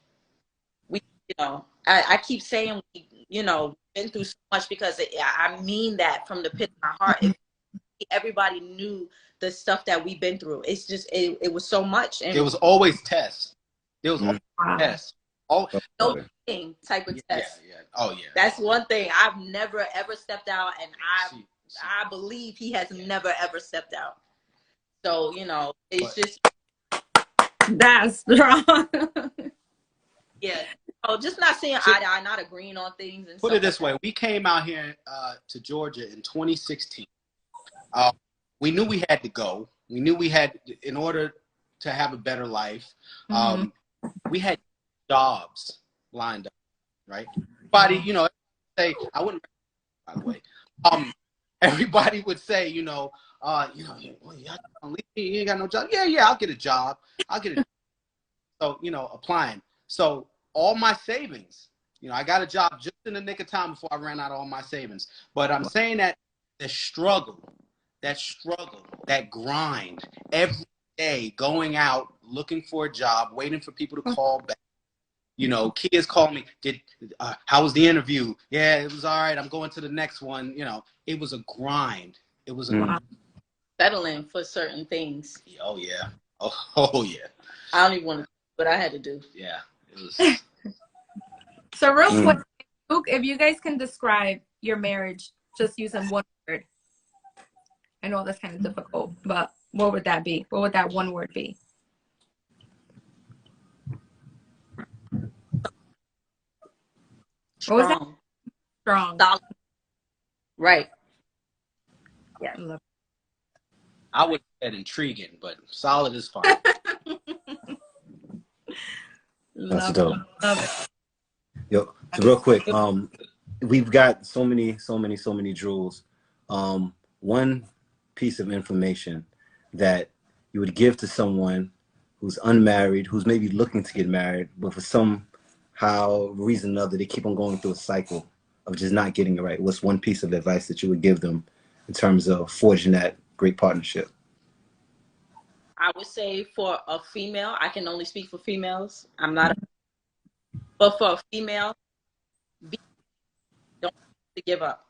We, you know, I keep saying, you know, been through so much, because I mean that from the pit of my heart. If everybody knew the stuff that we've been through, it's just, it was so much. And there was always tests. There was always tests. No cheating type of test. Yeah. Oh, yeah. That's one thing. I've never, ever stepped out, and I believe he has never, ever stepped out. So, you know, it's just, That's strong. Yeah. Oh, just not seeing eye to eye, not agreeing on things and Put stuff it this like way: we came out here to Georgia in 2016. We knew we had to go. We knew we had, in order to have a better life. We had jobs lined up, right? Everybody, you know, say I wouldn't. By the way, everybody would say, you know, you ain't got no job. Yeah, I'll get a job. I'll get a. So, you know, applying. So all my savings, you know, I got a job just in the nick of time before I ran out of all my savings. But I'm saying that the struggle, that grind, every day going out, looking for a job, waiting for people to call back. You know, kids call me, how was the interview? Yeah, it was all right. I'm going to the next one. You know, it was a grind. It was a grind. settling for certain things. Oh, yeah. Oh, yeah. I don't even want to, but I had to do. Yeah. It was. So real quick, Luke, if you guys can describe your marriage just using one word. I know that's kind of difficult, but what would that be? What would that one word be? What was that? Strong. Solid. Right. Yeah. I love it. I would say intriguing, but solid is fine. That's dope. Love it. Yo, so real quick, we've got so many jewels. One piece of information that you would give to someone who's unmarried, who's maybe looking to get married, but for somehow reason or another, they keep on going through a cycle of just not getting it right. What's one piece of advice that you would give them in terms of forging that great partnership? I would say for a female, I can only speak for females. I'm not, but for a female, don't give up.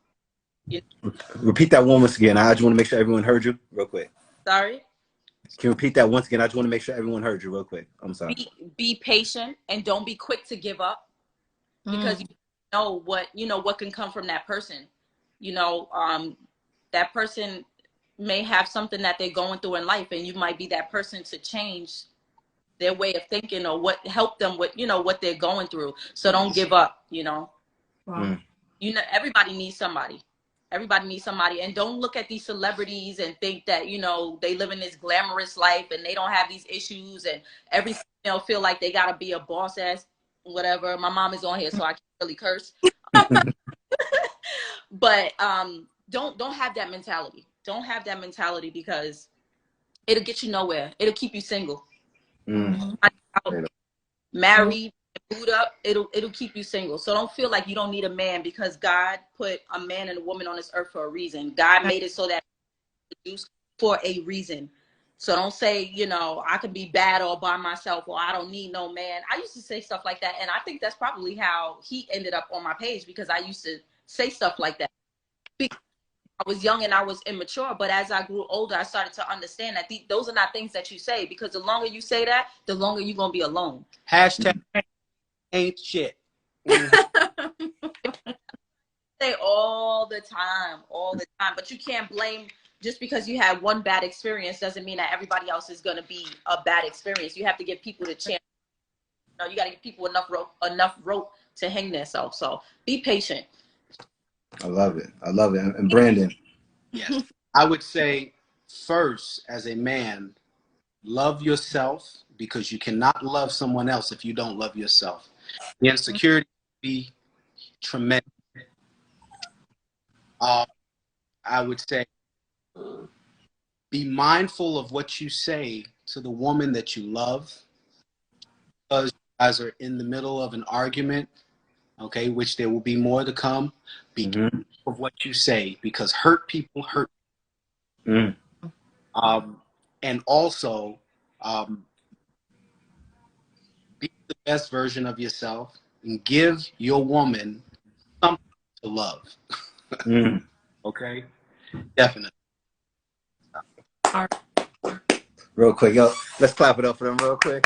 You know? Repeat that one once again. I just want to make sure everyone heard you real quick. Sorry? Can you repeat that once again? I just want to make sure everyone heard you real quick. I'm sorry. Be patient and don't be quick to give up, because you know what can come from that person. You know, that person may have something that they're going through in life, and you might be that person to change their way of thinking or help them with, you know, what they're going through. So don't give up, you know. Wow. You know, everybody needs somebody. Everybody needs somebody. And don't look at these celebrities and think that, you know, they live in this glamorous life and they don't have these issues, and every female feel like they gotta be a boss ass whatever. My mom is on here, so I can't really curse. But don't have that mentality. Don't have that mentality, because it'll get you nowhere. It'll keep you single. Married, boot up, it'll keep you single. So don't feel like you don't need a man, because God put a man and a woman on this earth for a reason. God made it so that it's for a reason. So don't say, you know, I could be bad all by myself, or I don't need no man. I used to say stuff like that, and I think that's probably how he ended up on my page, because I used to say stuff like that. I was young and I was immature, but as I grew older, I started to understand that those are not things that you say, because the longer you say that, the longer you're going to be alone. Hashtag ain't shit. Say all the time, but you can't blame, just because you had one bad experience doesn't mean that everybody else is going to be a bad experience. You have to give people the chance. You know, you got to give people enough rope to hang themselves. So be patient. I love it. And Brandon? Yes. I would say, first, as a man, love yourself, because you cannot love someone else if you don't love yourself. The insecurity would be tremendous. I would say, be mindful of what you say to the woman that you love, because you guys are in the middle of an argument, okay, which there will be more to come. Be careful of what you say, because hurt people hurt. And also, be the best version of yourself and give your woman something to love. Okay? Definitely. Real quick, yo, let's clap it up for them real quick.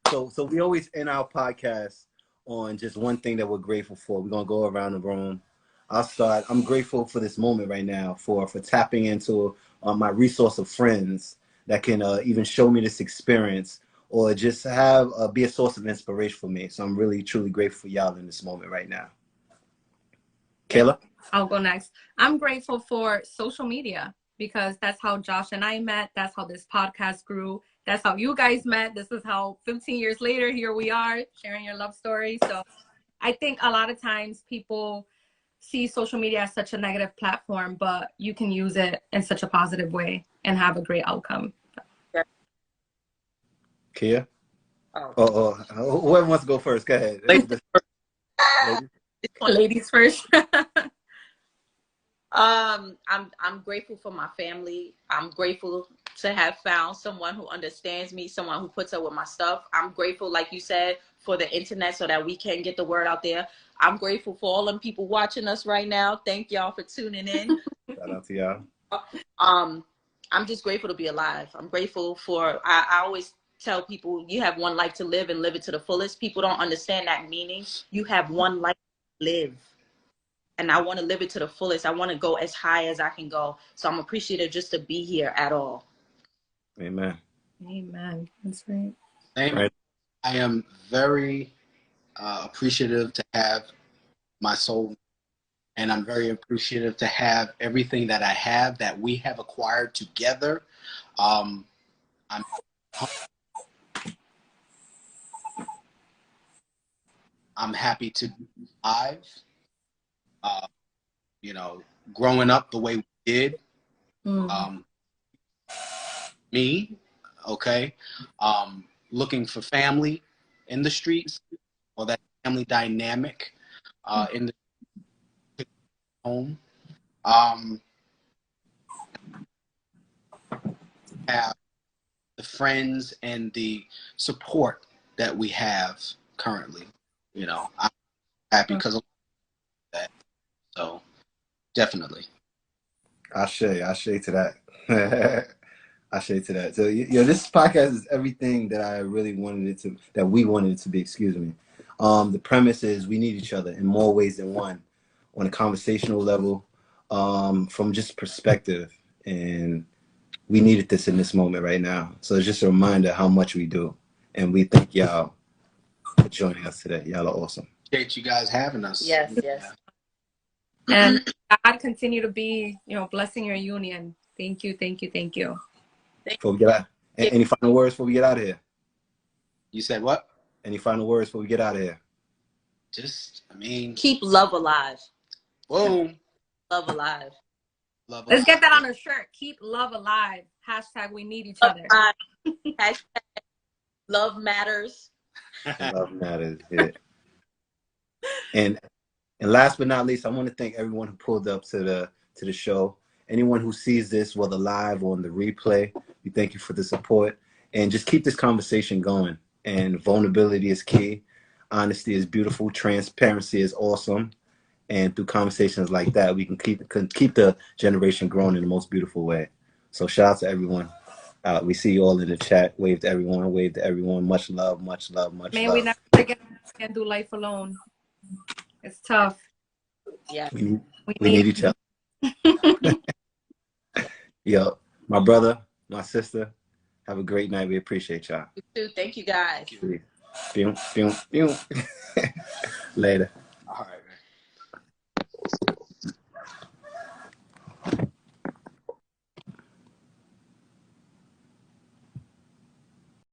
So we always end our podcast on just one thing that we're grateful for. We're gonna go around the room. I'll start. I'm grateful for this moment right now, for tapping into my resource of friends that can even show me this experience or just have be a source of inspiration for me. So I'm really, truly grateful for y'all in this moment right now. Kayla? I'll go next. I'm grateful for social media because that's how Josh and I met. That's how this podcast grew. That's how you guys met. This is how 15 years later, here we are sharing your love story. So I think a lot of times people see social media as such a negative platform, but you can use it in such a positive way and have a great outcome. Kia? Whoever wants to go first, go ahead. Ladies first. I'm grateful for my family. I'm grateful to have found someone who understands me, someone who puts up with my stuff. I'm grateful, like you said, for the internet so that we can get the word out there. I'm grateful for all them people watching us right now. Thank y'all for tuning in. Shout out to y'all. I'm just grateful to be alive. I'm grateful for, I always tell people, you have one life to live and live it to the fullest. People don't understand that meaning. You have one life to live. And I want to live it to the fullest. I want to go as high as I can go. So I'm appreciative just to be here at all. Amen. Amen. That's right. Right. I am very appreciative to have my soul, and I'm very appreciative to have everything that I have that we have acquired together. I'm happy to be alive. You know, growing up the way we did, me, okay, looking for family in the streets, or that family dynamic in the home. Have the friends and the support that we have currently. You know, I'm happy because of that. So definitely. Ashe to that. Ashe to that. So, this podcast is everything that I really wanted it to, that we wanted it to be, excuse me. The premise is we need each other in more ways than one, on a conversational level, from just perspective. And we needed this in this moment right now. So it's just a reminder how much we do. And we thank y'all for joining us today. Y'all are awesome. Appreciate you guys having us. Yes, yes. And God continue to be, blessing your union. Thank you, thank you, thank you. Before we get out, any final words before we get out of here? You said what? Any final words before we get out of here? Just, keep love alive. Boom. Love alive. Love Let's alive. get that on a shirt. Keep love alive. # we need each other. Hashtag love matters. Love matters. Yeah. And last but not least, I want to thank everyone who pulled up to the show. Anyone who sees this, whether live or on the replay, we thank you for the support. And just keep this conversation going. And vulnerability is key. Honesty is beautiful. Transparency is awesome. And through conversations like that, we can keep the generation growing in the most beautiful way. So shout out to everyone. We see you all in the chat. Wave to everyone. Wave to everyone. Much love. Much love. Much May love. we never forget we can't do life alone. It's tough. Yeah. We need each other. Yo, my brother, my sister, have a great night. We appreciate y'all. You too. Thank you guys. Later.